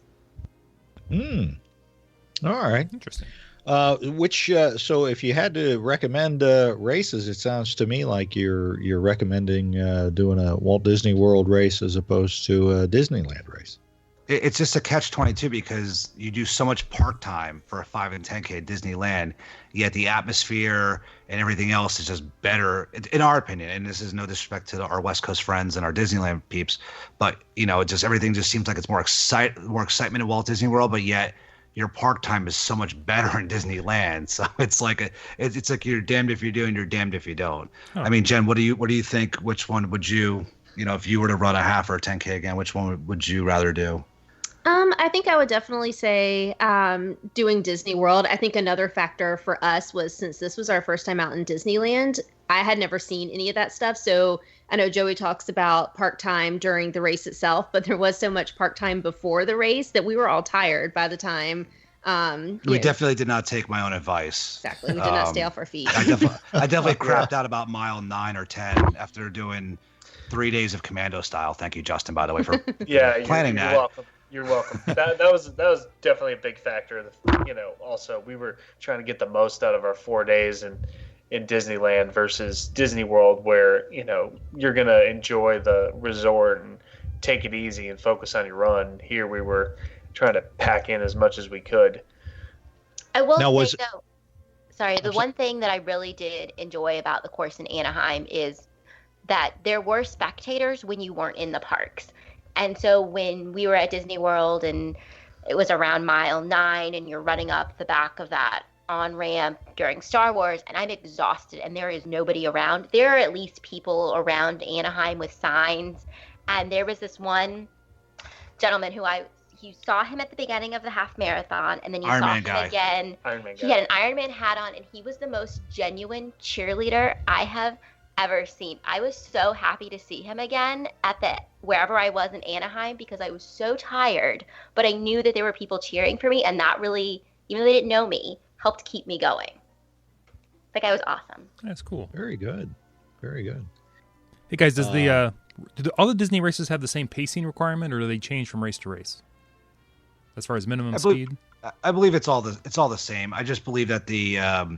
All right. Interesting. So if you had to recommend races, it sounds to me like you're recommending doing a Walt Disney World race as opposed to a Disneyland race. It's just a catch-22 because you do so much park time for a 5 and 10K at Disneyland, yet the atmosphere and everything else is just better, in our opinion. And this is no disrespect to our West Coast friends and our Disneyland peeps, but everything just seems like it's more excitement in Walt Disney World, but yet your park time is so much better in Disneyland. So it's like it's like you're damned if you do and you're damned if you don't. Oh. I mean, Jen, what do you think? Which one would you, if you were to run a half or a 10K again, which one would you rather do? I think I would definitely say doing Disney World. I think another factor for us was, since this was our first time out in Disneyland, I had never seen any of that stuff. So I know Joey talks about park time during the race itself, but there was so much park time before the race that we were all tired by the time. We definitely did not take my own advice. Exactly. We did not stay off our feet. I definitely crapped out about mile 9 or 10 after doing 3 days of commando style. Thank you, Justin, by the way, for planning that. You're welcome. You're welcome. That was definitely a big factor. Also we were trying to get the most out of our 4 days in Disneyland versus Disney World, where you're gonna enjoy the resort and take it easy and focus on your run. Here we were trying to pack in as much as we could. I will say though, sorry, the one thing that I really did enjoy about the course in Anaheim is that there were spectators when you weren't in the parks. And so when we were at Disney World and it was around mile 9 and you're running up the back of that on-ramp during Star Wars and I'm exhausted and there is nobody around, there are at least people around Anaheim with signs. And there was this one gentleman you saw him at the beginning of the half marathon and then you saw him again. He had an Iron Man hat on and he was the most genuine cheerleader I have ever seen. I was so happy to see him again at wherever I was in Anaheim because I was so tired, but I knew that there were people cheering for me and that really, even though they didn't know me, helped keep me going. That guy was awesome. That's cool. Very good. Very good. Hey guys, do all the Disney races have the same pacing requirement or do they change from race to race? As far as minimum speed? I believe it's all the same. I just believe that the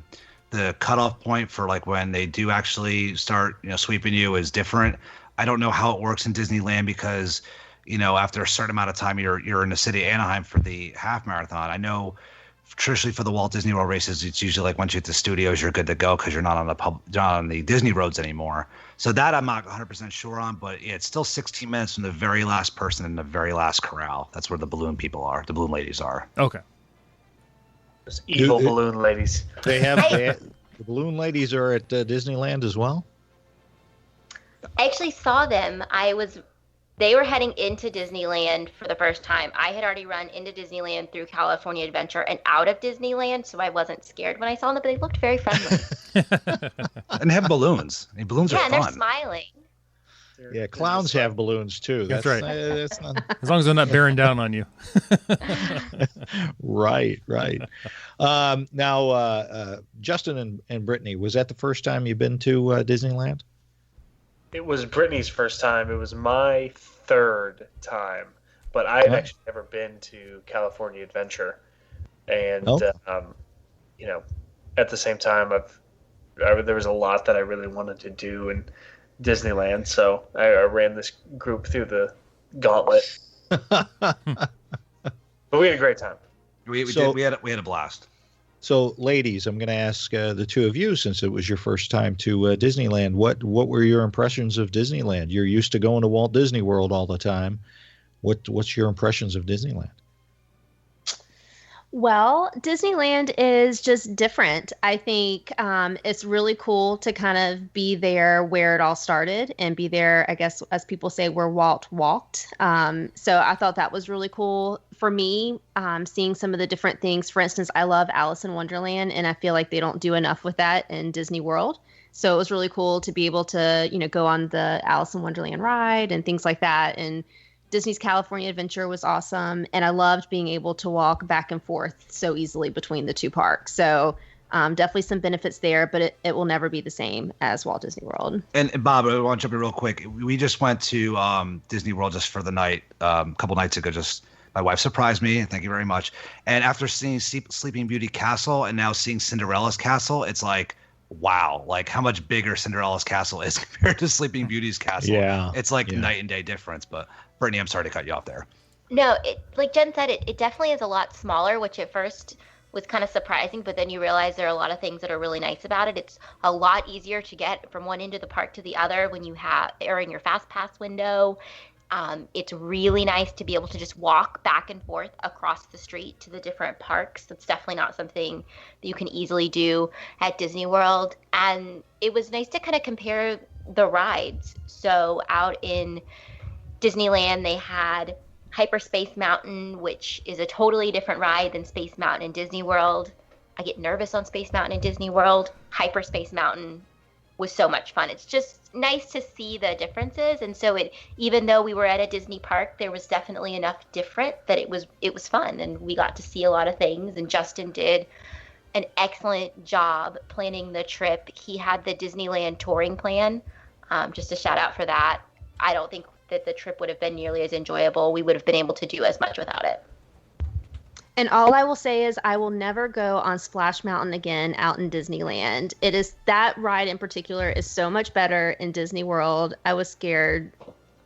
cutoff point for like when they do actually start, sweeping you is different. I don't know how it works in Disneyland because, after a certain amount of time you're in the city of Anaheim for the half marathon. I know traditionally for the Walt Disney World races, it's usually like once you hit the studios, you're good to go because you're not on the Disney roads anymore. So that I'm not 100% sure on, but it's still 16 minutes from the very last person in the very last corral. That's where the balloon people are. The balloon ladies are. Okay. Those evil balloon ladies. They have the balloon ladies are at Disneyland as well. I actually saw them. They were heading into Disneyland for the first time. I had already run into Disneyland through California Adventure and out of Disneyland, so I wasn't scared when I saw them, but they looked very friendly. And they have balloons. I mean, balloons are Yeah, and fun. they're smiling. Yeah, clowns have balloons too. That's right. That's not... As long as they're not bearing down on you. Right. Now, Justin and Brittany, was that the first time you've been to Disneyland? It was Brittany's first time. It was my third time, but I had actually never been to California Adventure, and at the same time, there was a lot that I really wanted to do in Disneyland, so I ran this group through the gauntlet. But we had a great time. We had a blast. So, ladies, I'm going to ask the two of you, since it was your first time to Disneyland, what were your impressions of Disneyland? You're used to going to Walt Disney World all the time. What's your impressions of Disneyland? Well, Disneyland is just different. I think it's really cool to kind of be there where it all started and be there, I guess, as people say, where Walt walked. So I thought that was really cool. For me, seeing some of the different things. For instance, I love Alice in Wonderland, and I feel like they don't do enough with that in Disney World. So it was really cool to be able to, go on the Alice in Wonderland ride and things like that. And Disney's California Adventure was awesome, and I loved being able to walk back and forth so easily between the two parks. So definitely some benefits there, but it will never be the same as Walt Disney World. And Bob, I want to jump in real quick. We just went to Disney World just for the night a couple nights ago. My wife surprised me. Thank you very much. And after seeing Sleeping Beauty Castle and now seeing Cinderella's Castle, it's like, wow, like how much bigger Cinderella's Castle is compared to Sleeping Beauty's Castle. Yeah. It's like night and day difference. But Brittany, I'm sorry to cut you off there. No, like Jen said, it definitely is a lot smaller, which at first was kind of surprising, but then you realize there are a lot of things that are really nice about it. It's a lot easier to get from one end of the park to the other when you are in your fast pass window. It's really nice to be able to just walk back and forth across the street to the different parks. That's definitely not something that you can easily do at Disney World. And it was nice to kind of compare the rides. So out in Disneyland, they had Hyperspace Mountain, which is a totally different ride than Space Mountain in Disney World. I get nervous on Space Mountain in Disney World. Hyperspace Mountain was so much fun. It's just nice to see the differences. And so even though we were at a Disney park, there was definitely enough different that it was fun, and we got to see a lot of things. And Justin did an excellent job planning the trip. He had the Disneyland touring plan. Just a shout out for that. I don't think that the trip would have been nearly as enjoyable. We would have been able to do as much without it. And all I will say is I will never go on Splash Mountain again out in Disneyland. That ride in particular is so much better in Disney World. I was scared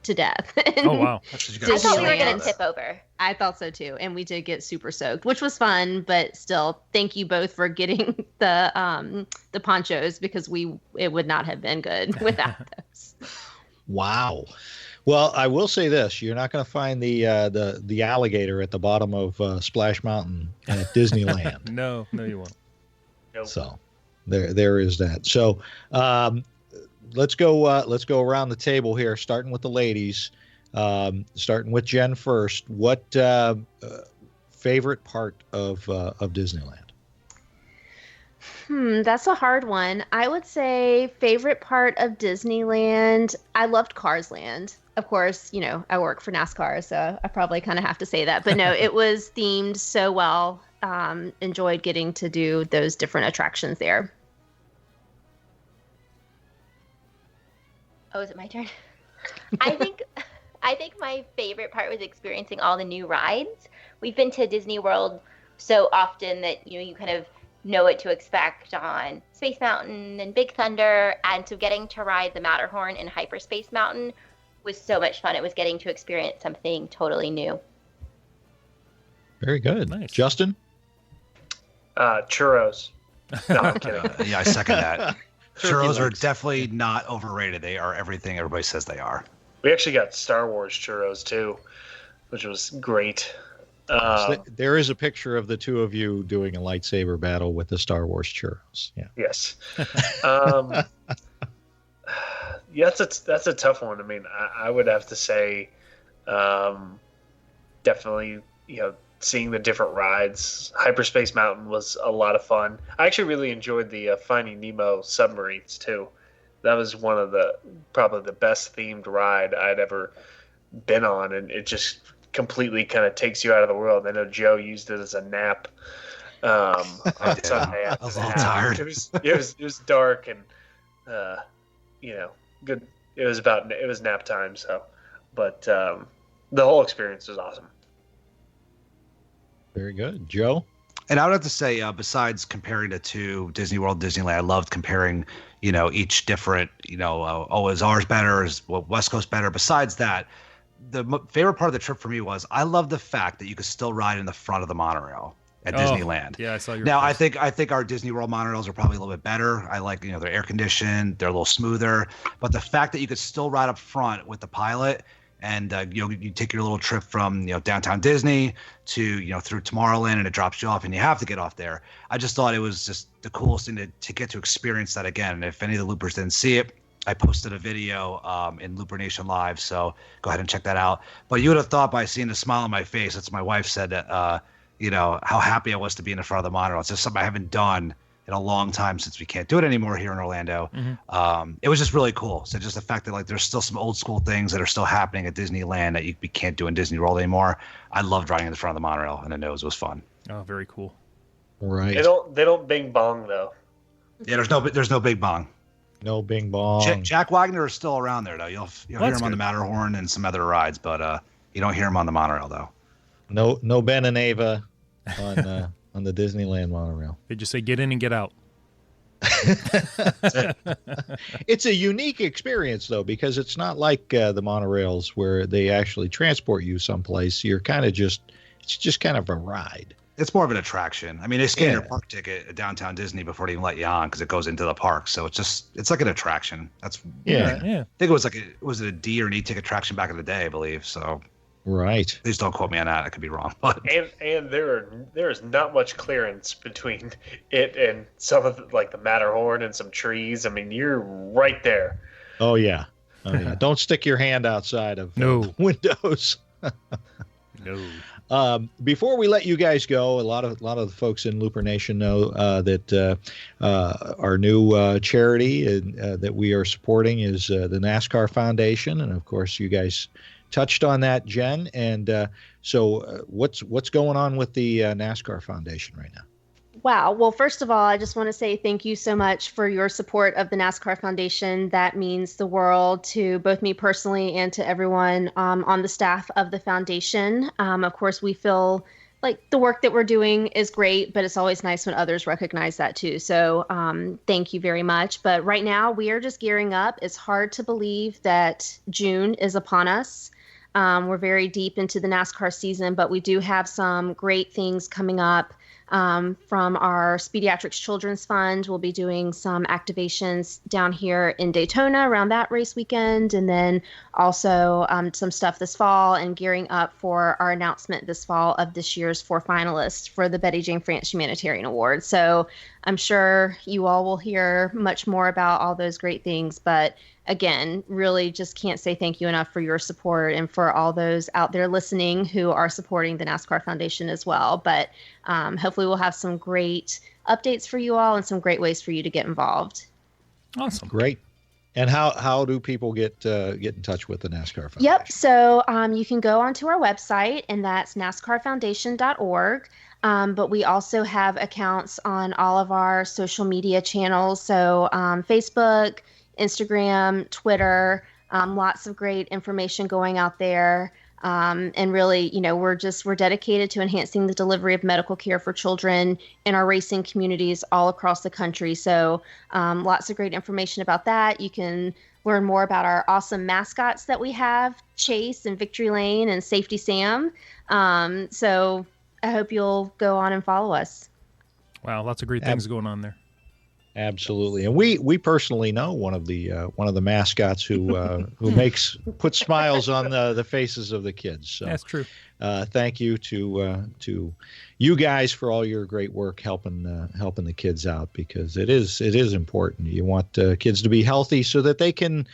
to death. Oh, wow. I thought we were going to tip over. I thought so too. And we did get super soaked, which was fun, but still, thank you both for getting the ponchos, because it would not have been good without those. Wow. Well, I will say this: you're not going to find the alligator at the bottom of Splash Mountain at Disneyland. No, you won't. Nope. So there is that. So let's go around the table here, starting with the ladies. Starting with Jen first. What favorite part of Disneyland? That's a hard one. I would say favorite part of Disneyland, I loved Cars Land. Of course, I work for NASCAR, so I probably kind of have to say that. But no, it was themed so well. Enjoyed getting to do those different attractions there. Oh, is it my turn? I think my favorite part was experiencing all the new rides. We've been to Disney World so often that you kind of know what to expect on Space Mountain and Big Thunder, and so getting to ride the Matterhorn and Hyperspace Mountain was so much fun. It was getting to experience something totally new. Very good. Nice. Justin? Churros. No, I'm kidding. Yeah, I second that. Churros are definitely not overrated. They are everything everybody says they are. We actually got Star Wars churros too, which was great. There is a picture of the two of you doing a lightsaber battle with the Star Wars churros. Yeah. Yes. Yeah, that's a tough one. I mean, I would have to say, definitely, seeing the different rides. Hyperspace Mountain was a lot of fun. I actually really enjoyed the Finding Nemo submarines too. That was one of probably the best themed ride I'd ever been on, and it just completely kind of takes you out of the world. I know Joe used it as a nap. Sunday I was a little tired. It was dark and good. It was nap time. So, but the whole experience was awesome. Very good, Joe. And I would have to say, besides comparing it to Disney World, Disneyland, I loved comparing, each different, is ours better? Is West Coast better? Besides that, the favorite part of the trip for me was I love the fact that you could still ride in the front of the monorail at Disneyland. Yeah, I saw your Now, post. I think our Disney World monorails are probably a little bit better. I like, they're air conditioned, they're a little smoother. But the fact that you could still ride up front with the pilot, and you take your little trip from downtown Disney to through Tomorrowland, and it drops you off, and you have to get off there. I just thought it was just the coolest thing to get to experience that again. And if any of the Loopers didn't see it, I posted a video in Looper Nation Live, so go ahead and check that out. But you would have thought by seeing the smile on my face, that's my wife said that how happy I was to be in the front of the monorail. It's just something I haven't done in a long time since we can't do it anymore here in Orlando. Mm-hmm. It was just really cool. So just the fact that there's still some old school things that are still happening at Disneyland that we can't do in Disney World anymore. I loved riding in the front of the monorail, and I know it was fun. Oh, very cool. Right. They don't bing bong though. Yeah, there's no big bong. No bing bong. Jack Wagner is still around there though. You'll hear him on the Matterhorn and some other rides, but you don't hear him on the monorail though. No Ben and Ava on the Disneyland monorail. They just say get in and get out. It's a unique experience though, because it's not like the monorails where they actually transport you someplace. It's just kind of a ride. It's more of an attraction. I mean, they scan your park ticket at downtown Disney before they even let you on because it goes into the park. So it's like an attraction. That's yeah. I think it was was it a D or an E-ticket attraction back in the day, I believe. So right. Please don't quote me on that. I could be wrong. But and there is not much clearance between it and some of the Matterhorn and some trees. I mean, you're right there. Oh yeah. Don't stick your hand outside of windows. No. Before we let you guys go, a lot of the folks in Looper Nation know that our new charity that we are supporting is the NASCAR Foundation, and of course, you guys touched on that, Jen. And so, what's going on with the NASCAR Foundation right now? Wow. Well, first of all, I just want to say thank you so much for your support of the NASCAR Foundation. That means the world to both me personally and to everyone on the staff of the foundation. Of course, we feel like the work that we're doing is great, but it's always nice when others recognize that too. So thank you very much. But right now, we are just gearing up. It's hard to believe that June is upon us. We're very deep into the NASCAR season, but we do have some great things coming up. From our Pediatrics Children's Fund, we'll be doing some activations down here in Daytona around that race weekend, and then also some stuff this fall and gearing up for our announcement this fall of this year's 4 finalists for the Betty Jane France Humanitarian Award. So I'm sure you all will hear much more about all those great things, but again, really just can't say thank you enough for your support and for all those out there listening who are supporting the NASCAR Foundation as well. But hopefully we'll have some great updates for you all and some great ways for you to get involved. Awesome. Great. And how do people get in touch with the NASCAR Foundation? Yep. So you can go onto our website, and that's nascarfoundation.org. But we also have accounts on all of our social media channels. So Facebook, Instagram, Twitter, lots of great information going out there. And really, we're dedicated to enhancing the delivery of medical care for children in our racing communities all across the country. So lots of great information about that. You can learn more about our awesome mascots that we have, Chase and Victory Lane and Safety Sam. So I hope you'll go on and follow us. Wow, lots of great things going on there. Absolutely, and we personally know one of the mascots who puts smiles on the faces of the kids. So that's true. thank you to you guys for all your great work helping the kids out, because it is important. You want kids to be healthy so that they can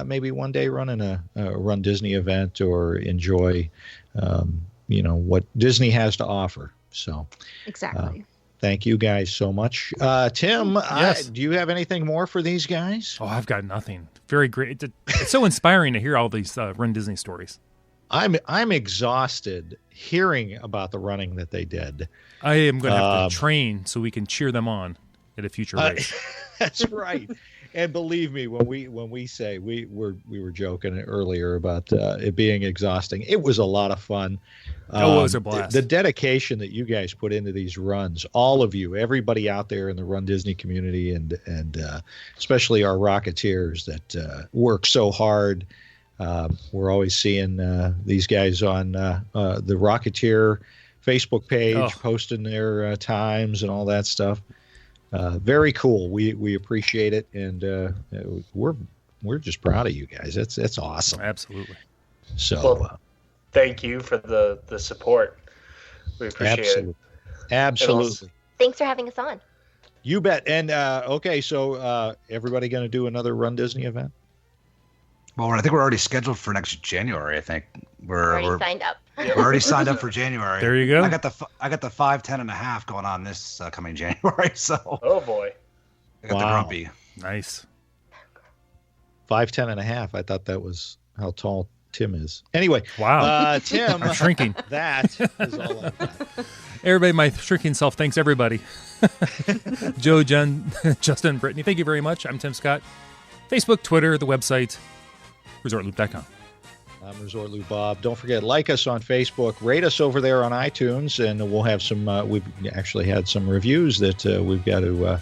maybe one day run in a Run Disney event or enjoy what Disney has to offer. So Exactly. Thank you guys so much. Tim, Yes. do you have anything more for these guys? Oh, I've got nothing. Very great. It's so inspiring to hear all these Run Disney stories. I'm exhausted hearing about the running that they did. I am going to have to train so we can cheer them on at a future race. That's right. And believe me, when we say we were joking earlier about it being exhausting, it was a lot of fun. It was a blast. The dedication that you guys put into these runs, all of you, everybody out there in the Run Disney community, and especially our Rocketeers that work so hard. We're always seeing these guys on the Rocketeer Facebook page posting their times and all that stuff. Very cool. We appreciate it, and we're just proud of you guys. That's awesome. Absolutely. So, thank you for the support. We appreciate it. Absolutely. Thanks for having us on. You bet. And okay, so everybody going to do another Run Disney event? Well, I think we're already scheduled for next January. I think we're Already signed up. We're already signed up for January. There you go. I got the 5, 10 and a half going on this coming January. So Oh boy. I got the grumpy. Nice. 5'10" and a half. I thought that was how tall Tim is. Anyway, Wow. Tim, I'm shrinking. that is all I've got. Everybody, my shrinking self. Thanks, everybody. Joe, Jen, Justin, Brittany, thank you very much. I'm Tim Scott. Facebook, Twitter, the website, ResortLoop.com. I'm Resort Loop Bob. Don't forget, like us on Facebook, rate us over there on iTunes, and we'll have some. We've actually had some reviews that we've got to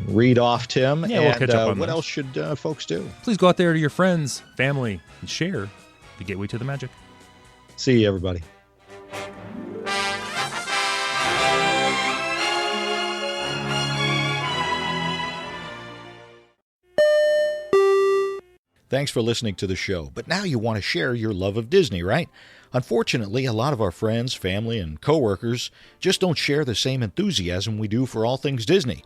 read off, Tim. Yeah, we'll catch up on what those. else should folks do? Please go out there to your friends, family, and share the gateway to the magic. See you, everybody. Thanks for listening to the show. But now you want to share your love of Disney, right? Unfortunately, a lot of our friends, family, and coworkers just don't share the same enthusiasm we do for all things Disney.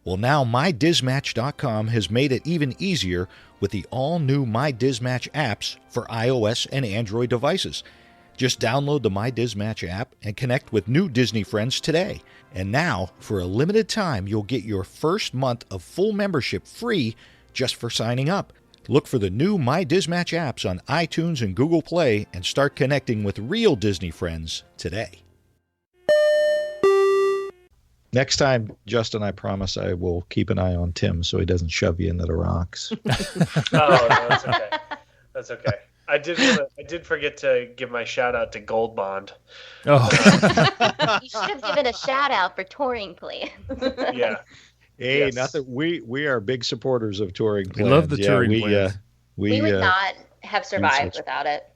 Well, now MyDismatch.com has made it even easier with the all-new MyDismatch apps for iOS and Android devices. Just download the MyDismatch app and connect with new Disney friends today. And now, for a limited time, you'll get your first month of full membership free just for signing up. Look for the new MyDismatch apps on iTunes and Google Play and start connecting with real Disney friends today. Next time, Justin, I promise I will keep an eye on Tim so he doesn't shove you into the rocks. Oh, no, that's okay. That's okay. I did forget to give my shout out to Gold Bond. Oh, You should have given a shout out for touring plan. Yeah. Hey, Yes. nothing. We are big supporters of touring plans. love the touring we, plans. We would not have survived research. without it.